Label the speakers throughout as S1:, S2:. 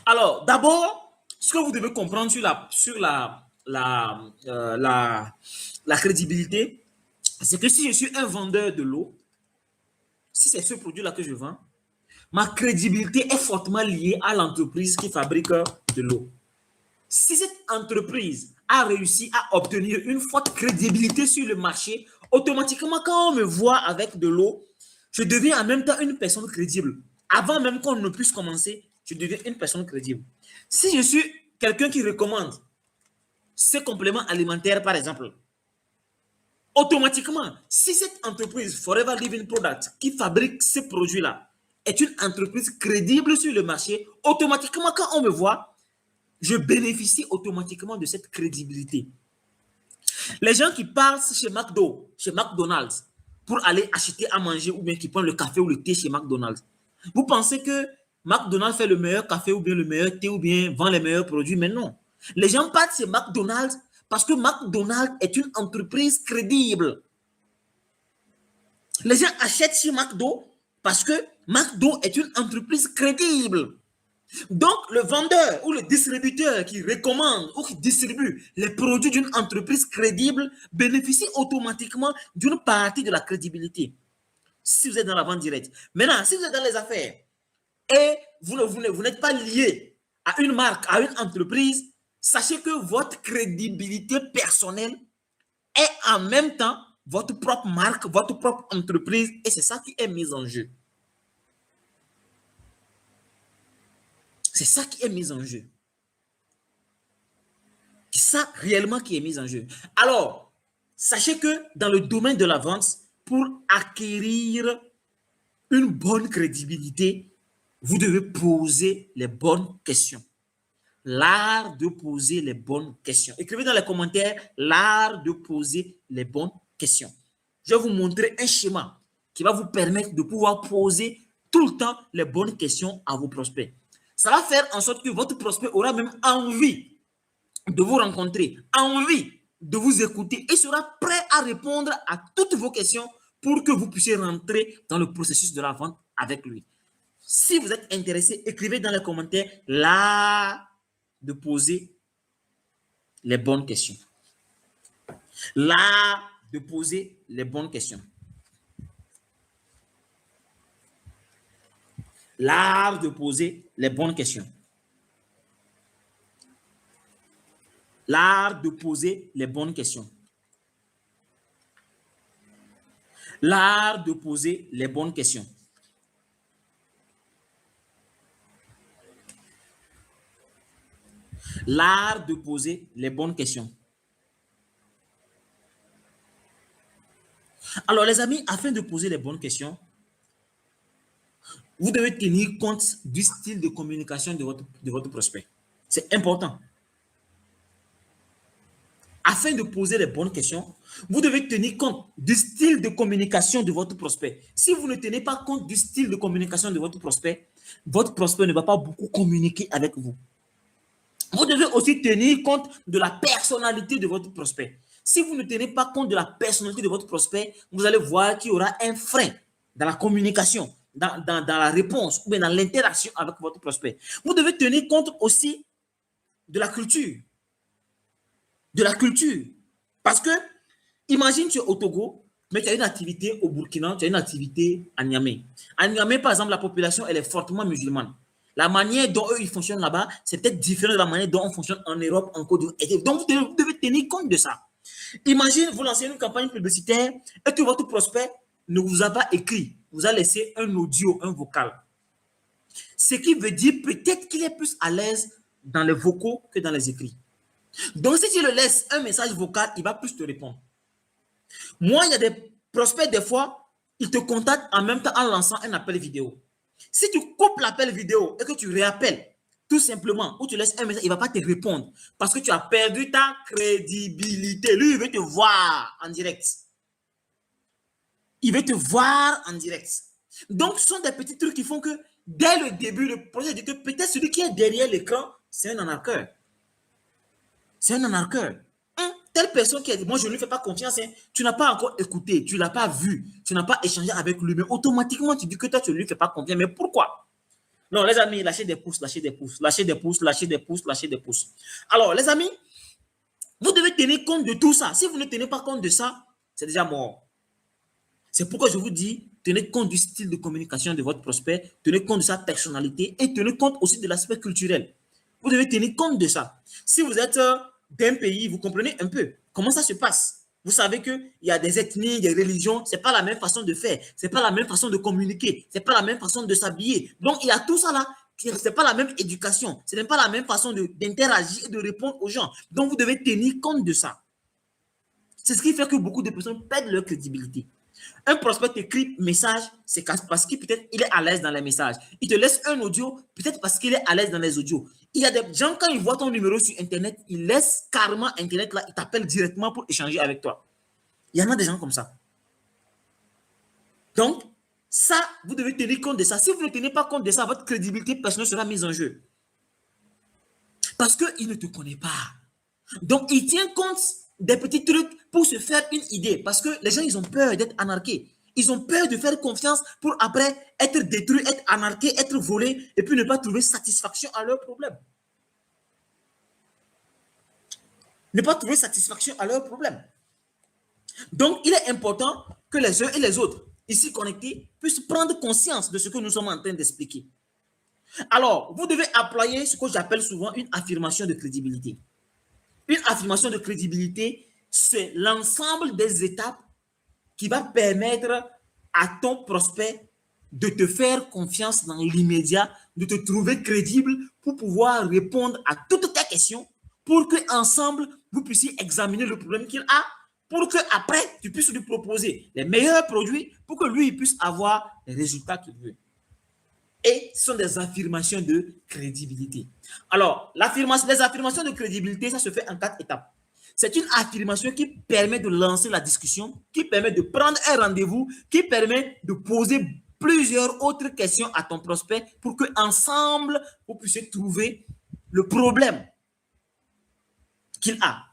S1: Alors, d'abord, ce que vous devez comprendre sur la crédibilité, c'est que si je suis un vendeur de l'eau, si c'est ce produit-là que je vends, ma crédibilité est fortement liée à l'entreprise qui fabrique de l'eau. Si cette entreprise a réussi à obtenir une forte crédibilité sur le marché, automatiquement, quand on me voit avec de l'eau, je deviens en même temps une personne crédible. Avant même qu'on ne puisse commencer, je deviens une personne crédible. Si je suis quelqu'un qui recommande ces compléments alimentaires, par exemple, automatiquement, si cette entreprise Forever Living Product qui fabrique ces produits-là est une entreprise crédible sur le marché, automatiquement, quand on me voit, je bénéficie automatiquement de cette crédibilité. Les gens qui passent chez McDo, chez McDonald's, pour aller acheter à manger ou bien qui prennent le café ou le thé chez McDonald's, vous pensez que McDonald's fait le meilleur café ou bien le meilleur thé ou bien vend les meilleurs produits? Mais non. Les gens partent chez McDonald's parce que McDonald's est une entreprise crédible. Les gens achètent chez McDo parce que McDo est une entreprise crédible. Donc, le vendeur ou le distributeur qui recommande ou qui distribue les produits d'une entreprise crédible bénéficie automatiquement d'une partie de la crédibilité. Si vous êtes dans la vente directe. Maintenant, si vous êtes dans les affaires et vous n'êtes pas lié à une marque, à une entreprise, sachez que votre crédibilité personnelle est en même temps votre propre marque, votre propre entreprise, et c'est ça qui est mis en jeu. C'est ça qui est mis en jeu. C'est ça réellement qui est mis en jeu. Alors, sachez que dans le domaine de la vente, pour acquérir une bonne crédibilité, vous devez poser les bonnes questions. L'art de poser les bonnes questions. Écrivez dans les commentaires l'art de poser les bonnes questions. Je vais vous montrer un schéma qui va vous permettre de pouvoir poser tout le temps les bonnes questions à vos prospects. Ça va faire en sorte que votre prospect aura même envie de vous rencontrer, envie de vous écouter et sera prêt à répondre à toutes vos questions pour que vous puissiez rentrer dans le processus de la vente avec lui. Si vous êtes intéressé, écrivez dans les commentaires l'art de poser les bonnes questions. L'art de poser les bonnes questions. L'art de poser les bonnes questions. L'art de poser les bonnes questions. L'art de poser les bonnes questions. L'art de poser les bonnes questions. Alors, les amis, afin de poser les bonnes questions, vous devez tenir compte du style de communication de votre prospect. C'est important. Afin de poser les bonnes questions, vous devez tenir compte du style de communication de votre prospect. Si vous ne tenez pas compte du style de communication de votre prospect ne va pas beaucoup communiquer avec vous. Vous devez aussi tenir compte de la personnalité de votre prospect. Si vous ne tenez pas compte de la personnalité de votre prospect, vous allez voir qu'il y aura un frein dans la communication, dans la réponse ou bien dans l'interaction avec votre prospect. Vous devez tenir compte aussi de la culture. De la culture. Parce que, imagine tu es au Togo, mais tu as une activité au Burkina, tu as une activité à Niamey. À Niamey, par exemple, la population, elle est fortement musulmane. La manière dont eux, ils fonctionnent là-bas, c'est peut-être différent de la manière dont on fonctionne en Europe, en Côte d'Ivoire. Donc, vous devez tenir compte de ça. Imagine, vous lancez une campagne publicitaire et que votre prospect ne vous a pas écrit, vous a laissé un audio, un vocal. Ce qui veut dire peut-être qu'il est plus à l'aise dans les vocaux que dans les écrits. Donc, si tu le laisses un message vocal, il va plus te répondre. Moi, il y a des prospects, des fois, ils te contactent en même temps en lançant un appel vidéo. Si tu coupes l'appel vidéo et que tu réappelles, tout simplement, ou tu laisses un message, il ne va pas te répondre parce que tu as perdu ta crédibilité. Lui, il veut te voir en direct. Il veut te voir en direct. Donc, ce sont des petits trucs qui font que dès le début, le projet dit que peut-être celui qui est derrière l'écran, c'est un arnaqueur. C'est un arnaqueur. Telle personne qui a dit, moi, je ne lui fais pas confiance, hein. Tu n'as pas encore écouté, tu ne l'as pas vu, tu n'as pas échangé avec lui, mais automatiquement, tu dis que toi, tu ne lui fais pas confiance. Mais pourquoi? Non, les amis, lâchez des pouces, lâchez des pouces, lâchez des pouces, lâchez des pouces, lâchez des pouces. Alors, les amis, vous devez tenir compte de tout ça. Si vous ne tenez pas compte de ça, c'est déjà mort. C'est pourquoi je vous dis, tenez compte du style de communication de votre prospect, tenez compte de sa personnalité et tenez compte aussi de l'aspect culturel. Vous devez tenir compte de ça. Si vous êtes d'un pays, vous comprenez un peu comment ça se passe. Vous savez qu'il y a des ethnies, des religions, ce n'est pas la même façon de faire, ce n'est pas la même façon de communiquer, ce n'est pas la même façon de s'habiller. Donc, il y a tout ça là, ce n'est pas la même éducation, ce n'est pas la même façon d'interagir et de répondre aux gens. Donc, vous devez tenir compte de ça. C'est ce qui fait que beaucoup de personnes perdent leur crédibilité. Un prospect écrit message, c'est parce qu'il peut-être il est à l'aise dans les messages. Il te laisse un audio, peut-être parce qu'il est à l'aise dans les audios. Il y a des gens, quand ils voient ton numéro sur Internet, ils laissent carrément Internet là, ils t'appellent directement pour échanger avec toi. Il y en a des gens comme ça. Donc, ça, vous devez tenir compte de ça. Si vous ne tenez pas compte de ça, votre crédibilité personnelle sera mise en jeu. Parce qu'il ne te connaît pas. Donc, il tient compte des petits trucs pour se faire une idée. Parce que les gens, ils ont peur d'être anarqués. Ils ont peur de faire confiance pour après être détruits, être anarqués, être volés et puis ne pas trouver satisfaction à leurs problèmes. Ne pas trouver satisfaction à leurs problèmes. Donc, il est important que les uns et les autres, ici connectés, puissent prendre conscience de ce que nous sommes en train d'expliquer. Alors, vous devez employer ce que j'appelle souvent une affirmation de crédibilité. Une affirmation de crédibilité, c'est l'ensemble des étapes qui va permettre à ton prospect de te faire confiance dans l'immédiat, de te trouver crédible pour pouvoir répondre à toutes tes questions, pour qu'ensemble, vous puissiez examiner le problème qu'il a, pour qu'après, tu puisses lui proposer les meilleurs produits pour que lui puisse avoir les résultats qu'il veut. Et ce sont des affirmations de crédibilité. Alors, les affirmations de crédibilité, ça se fait en 4 étapes. C'est une affirmation qui permet de lancer la discussion, qui permet de prendre un rendez-vous, qui permet de poser plusieurs autres questions à ton prospect pour qu'ensemble, vous puissiez trouver le problème qu'il a.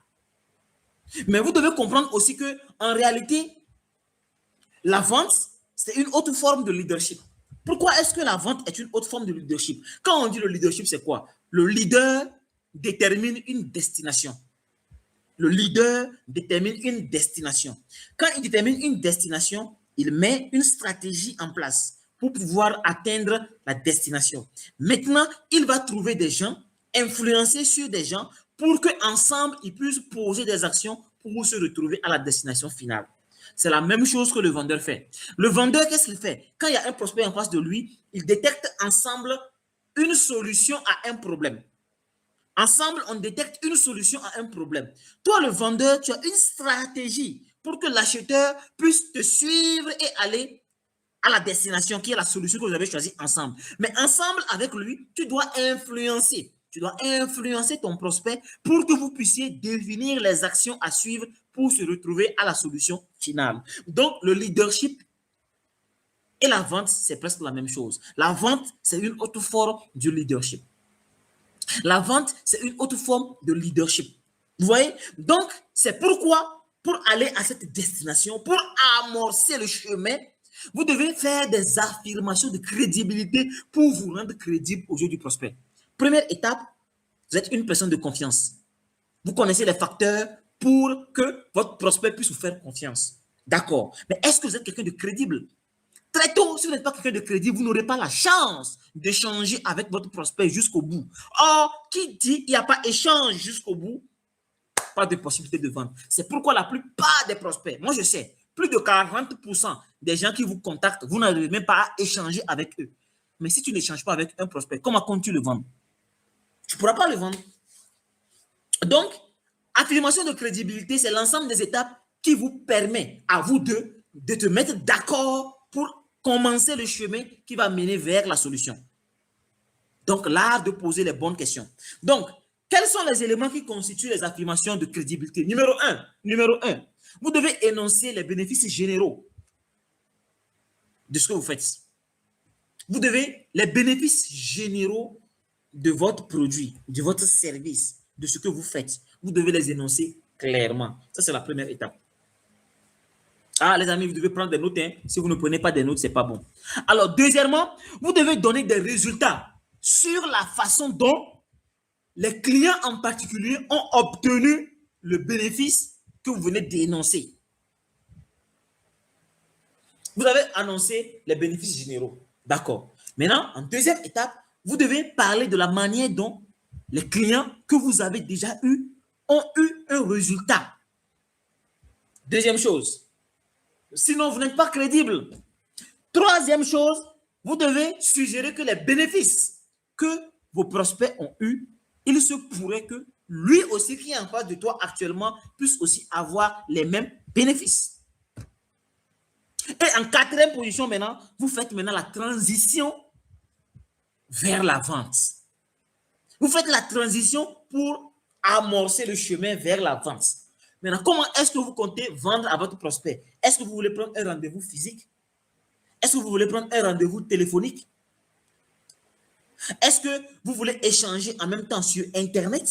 S1: Mais vous devez comprendre aussi qu'en réalité, la vente, c'est une autre forme de leadership. Pourquoi est-ce que la vente est une autre forme de leadership? Quand on dit le leadership, c'est quoi? Le leader détermine une destination. Le leader détermine une destination. Quand il détermine une destination, il met une stratégie en place pour pouvoir atteindre la destination. Maintenant, il va trouver des gens, influencer sur des gens pour qu'ensemble, ils puissent poser des actions pour se retrouver à la destination finale. C'est la même chose que le vendeur fait. Le vendeur, qu'est-ce qu'il fait? Quand il y a un prospect en face de lui, il détecte ensemble une solution à un problème. Ensemble, on détecte une solution à un problème. Toi, le vendeur, tu as une stratégie pour que l'acheteur puisse te suivre et aller à la destination qui est la solution que vous avez choisie ensemble. Mais ensemble, avec lui, tu dois influencer. Tu dois influencer ton prospect pour que vous puissiez définir les actions à suivre pour se retrouver à la solution finale. Donc, le leadership et la vente, c'est presque la même chose. La vente, c'est une autre forme du leadership. La vente, c'est une autre forme de leadership. Vous voyez? Donc, c'est pourquoi, pour aller à cette destination, pour amorcer le chemin, vous devez faire des affirmations de crédibilité pour vous rendre crédible aux yeux du prospect. Première étape, vous êtes une personne de confiance. Vous connaissez les facteurs pour que votre prospect puisse vous faire confiance. D'accord. Mais est-ce que vous êtes quelqu'un de crédible? Très tôt, si vous n'êtes pas quelqu'un de crédible, vous n'aurez pas la chance d'échanger avec votre prospect jusqu'au bout. Or, qui dit qu'il n'y a pas échange jusqu'au bout, pas de possibilité de vente. C'est pourquoi la plupart des prospects, moi je sais, plus de 40% des gens qui vous contactent, vous n'arrivez même pas à échanger avec eux. Mais si tu n'échanges pas avec un prospect, comment comptes-tu le vendre? Tu ne pourras pas le vendre. Donc, affirmation de crédibilité, c'est l'ensemble des étapes qui vous permet à vous deux de te mettre d'accord pour commencer le chemin qui va mener vers la solution. Donc, l'art de poser les bonnes questions. Donc, quels sont les éléments qui constituent les affirmations de crédibilité? Numéro un, vous devez énoncer les bénéfices généraux de ce que vous faites. Vous devez les bénéfices généraux de votre produit, de votre service, de ce que vous faites. Vous devez les énoncer clairement. Ça, c'est la première étape. Ah, les amis, vous devez prendre des notes. Hein. Si vous ne prenez pas des notes, ce n'est pas bon. Alors, deuxièmement, vous devez donner des résultats sur la façon dont les clients en particulier ont obtenu le bénéfice que vous venez d'énoncer. Vous avez annoncé les bénéfices généraux. D'accord. Maintenant, en deuxième étape, vous devez parler de la manière dont les clients que vous avez déjà eus ont eu un résultat. Deuxième chose. Sinon, vous n'êtes pas crédible. Troisième chose, vous devez suggérer que les bénéfices que vos prospects ont eus, il se pourrait que lui aussi qui est en face de toi actuellement puisse aussi avoir les mêmes bénéfices. Et en quatrième position maintenant, vous faites maintenant la transition vers la vente. Vous faites la transition pour amorcer le chemin vers la vente. Maintenant, comment est-ce que vous comptez vendre à votre prospect? Est-ce que vous voulez prendre un rendez-vous physique? Est-ce que vous voulez prendre un rendez-vous téléphonique? Est-ce que vous voulez échanger en même temps sur Internet?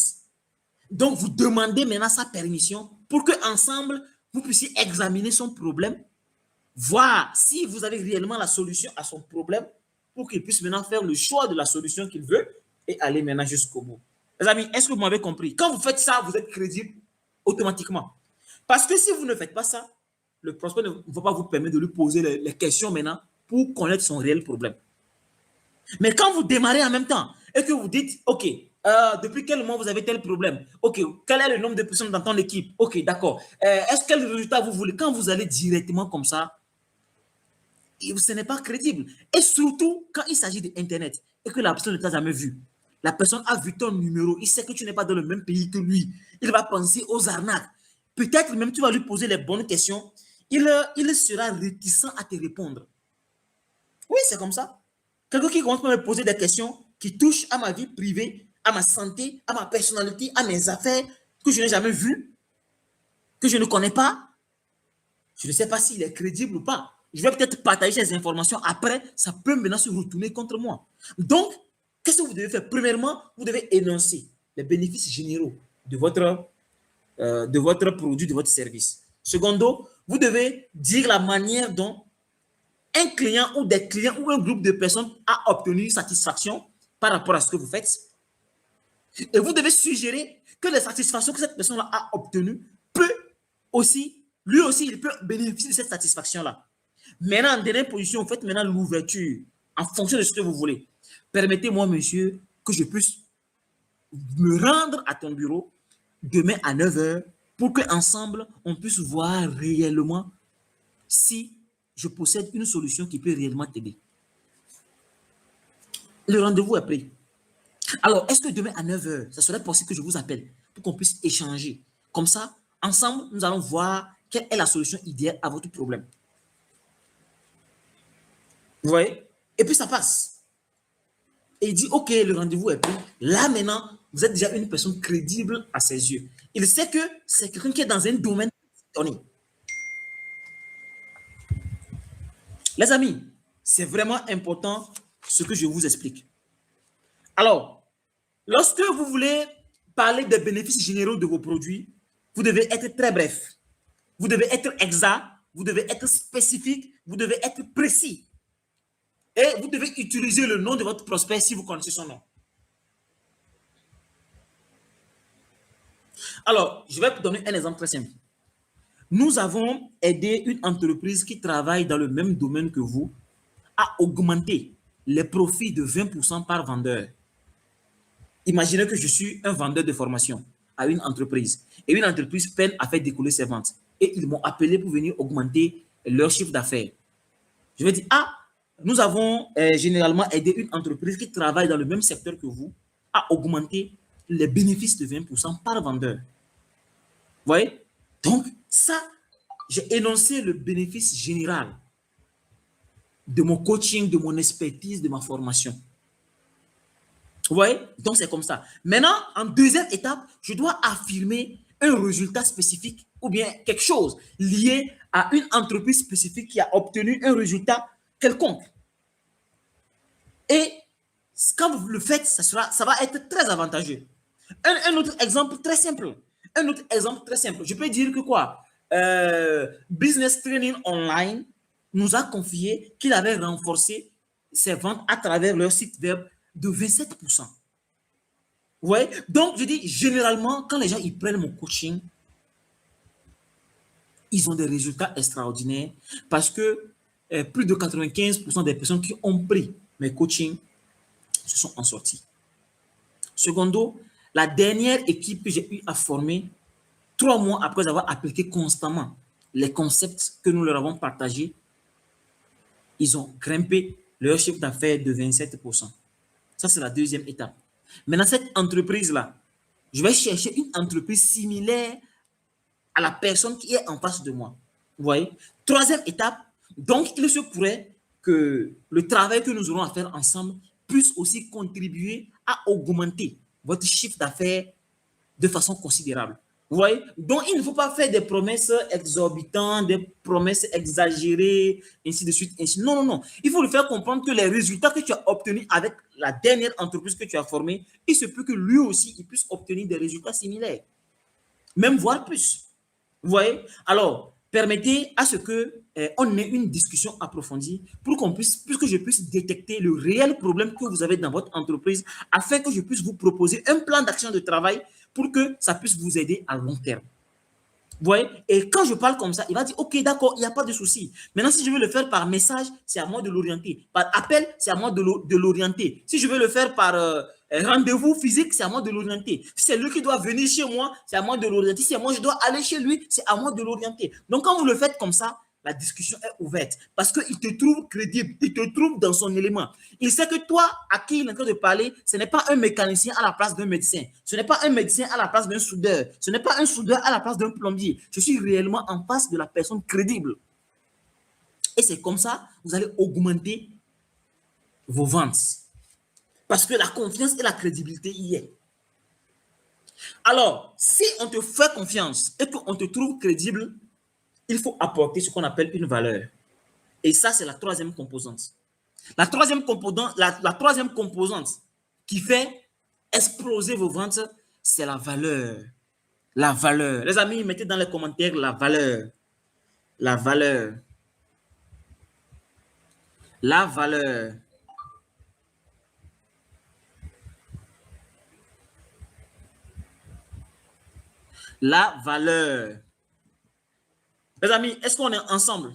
S1: Donc, vous demandez maintenant sa permission pour qu'ensemble, vous puissiez examiner son problème, voir si vous avez réellement la solution à son problème pour qu'il puisse maintenant faire le choix de la solution qu'il veut et aller maintenant jusqu'au bout. Les amis, est-ce que vous m'avez compris? Quand vous faites ça, vous êtes crédible automatiquement. Parce que si vous ne faites pas ça, le prospect ne va pas vous permettre de lui poser les questions maintenant pour connaître son réel problème. Mais quand vous démarrez en même temps et que vous dites, OK, depuis quel moment vous avez tel problème? OK, quel est le nombre de personnes dans ton équipe? OK, d'accord. Est-ce quel résultat vous voulez? Quand vous allez directement comme ça, ce n'est pas crédible. Et surtout, quand il s'agit d'Internet et que la personne ne t'a jamais vu, la personne a vu ton numéro, il sait que tu n'es pas dans le même pays que lui, il va penser aux arnaques. Peut-être même tu vas lui poser les bonnes questions, il sera réticent à te répondre. Oui, c'est comme ça. Quelqu'un qui commence à me poser des questions qui touchent à ma vie privée, à ma santé, à ma personnalité, à mes affaires, que je n'ai jamais vues, que je ne connais pas, je ne sais pas s'il est crédible ou pas. Je vais peut-être partager ces informations après, ça peut maintenant se retourner contre moi. Donc, qu'est-ce que vous devez faire? Premièrement, vous devez énoncer les bénéfices généraux de votre produit, de votre service. Secondo, vous devez dire la manière dont un client ou des clients ou un groupe de personnes a obtenu satisfaction par rapport à ce que vous faites. Et vous devez suggérer que les satisfactions que cette personne-là a obtenues peut aussi, lui aussi, il peut bénéficier de cette satisfaction-là. Maintenant, en dernière position, vous faites maintenant l'ouverture en fonction de ce que vous voulez. Permettez-moi, monsieur, que je puisse me rendre à ton bureau demain à 9 h pour qu'ensemble, on puisse voir réellement si je possède une solution qui peut réellement t'aider. Le rendez-vous est pris. Alors, est-ce que demain à 9 h, ça serait possible que je vous appelle pour qu'on puisse échanger? Comme ça, ensemble, nous allons voir quelle est la solution idéale à votre problème. Vous voyez? Et puis ça passe. Et il dit, OK, le rendez-vous est pris. Là, maintenant, vous êtes déjà une personne crédible à ses yeux. Il sait que c'est quelqu'un qui est dans un domaine donné. Les amis, c'est vraiment important ce que je vous explique. Alors, lorsque vous voulez parler des bénéfices généraux de vos produits, vous devez être très bref. Vous devez être exact, vous devez être spécifique, vous devez être précis. Et vous devez utiliser le nom de votre prospect si vous connaissez son nom. Alors, je vais vous donner un exemple très simple. Nous avons aidé une entreprise qui travaille dans le même domaine que vous à augmenter les profits de 20% par vendeur. Imaginez que je suis un vendeur de formation à une entreprise et une entreprise peine à faire décoller ses ventes. Et ils m'ont appelé pour venir augmenter leur chiffre d'affaires. Je vais dire, nous avons généralement aidé une entreprise qui travaille dans le même secteur que vous à augmenter les bénéfices de 20% par vendeur. Vous voyez? Donc, ça, j'ai énoncé le bénéfice général de mon coaching, de mon expertise, de ma formation. Vous voyez? Donc, c'est comme ça. Maintenant, en deuxième étape, je dois affirmer un résultat spécifique ou bien quelque chose lié à une entreprise spécifique qui a obtenu un résultat quelconque. Et quand vous le faites, ça va être très avantageux. Un autre exemple très simple. Je peux dire que quoi? Business Training Online nous a confié qu'il avait renforcé ses ventes à travers leur site web de 27%. Vous voyez? Donc, je dis, généralement, quand les gens ils prennent mon coaching, ils ont des résultats extraordinaires parce que plus de 95% des personnes qui ont pris mes coachings se sont en sortis. Secondo, la dernière équipe que j'ai eu à former, 3 mois après avoir appliqué constamment les concepts que nous leur avons partagés, ils ont grimpé leur chiffre d'affaires de 27%. Ça, c'est la deuxième étape. Maintenant, cette entreprise-là, je vais chercher une entreprise similaire à la personne qui est en face de moi. Vous voyez? Troisième étape, donc il se pourrait que le travail que nous aurons à faire ensemble puisse aussi contribuer à augmenter votre chiffre d'affaires de façon considérable. Vous voyez? Donc, il ne faut pas faire des promesses exorbitantes, des promesses exagérées, ainsi de suite. Ainsi. Non, non, non. Il faut lui faire comprendre que les résultats que tu as obtenus avec la dernière entreprise que tu as formée, il se peut que lui aussi, il puisse obtenir des résultats similaires, même voire plus. Vous voyez? Alors, permettez à ce que on ait une discussion approfondie pour qu'on puisse, puisque je puisse détecter le réel problème que vous avez dans votre entreprise, afin que je puisse vous proposer un plan d'action de travail pour que ça puisse vous aider à long terme. Vous voyez? Et quand je parle comme ça, il va dire, OK, d'accord, il n'y a pas de souci. Maintenant, si je veux le faire par message, c'est à moi de l'orienter. Par appel, c'est à moi de l'orienter. Si je veux le faire par rendez-vous physique, c'est à moi de l'orienter. Si c'est lui qui doit venir chez moi, c'est à moi de l'orienter. Si c'est moi, je dois aller chez lui, c'est à moi de l'orienter. Donc, quand vous le faites comme ça, la discussion est ouverte parce qu'il te trouve crédible, il te trouve dans son élément. Il sait que toi, à qui il est en train de parler, ce n'est pas un mécanicien à la place d'un médecin. Ce n'est pas un médecin à la place d'un soudeur. Ce n'est pas un soudeur à la place d'un plombier. Je suis réellement en face de la personne crédible. Et c'est comme ça, vous allez augmenter vos ventes. Parce que la confiance et la crédibilité y est. Alors, si on te fait confiance et qu'on te trouve crédible, il faut apporter ce qu'on appelle une valeur. Et ça, c'est la troisième composante. La troisième composante qui fait exploser vos ventes, c'est la valeur. La valeur. Les amis, mettez dans les commentaires la valeur. La valeur. La valeur. La valeur. Les amis, est-ce qu'on est ensemble?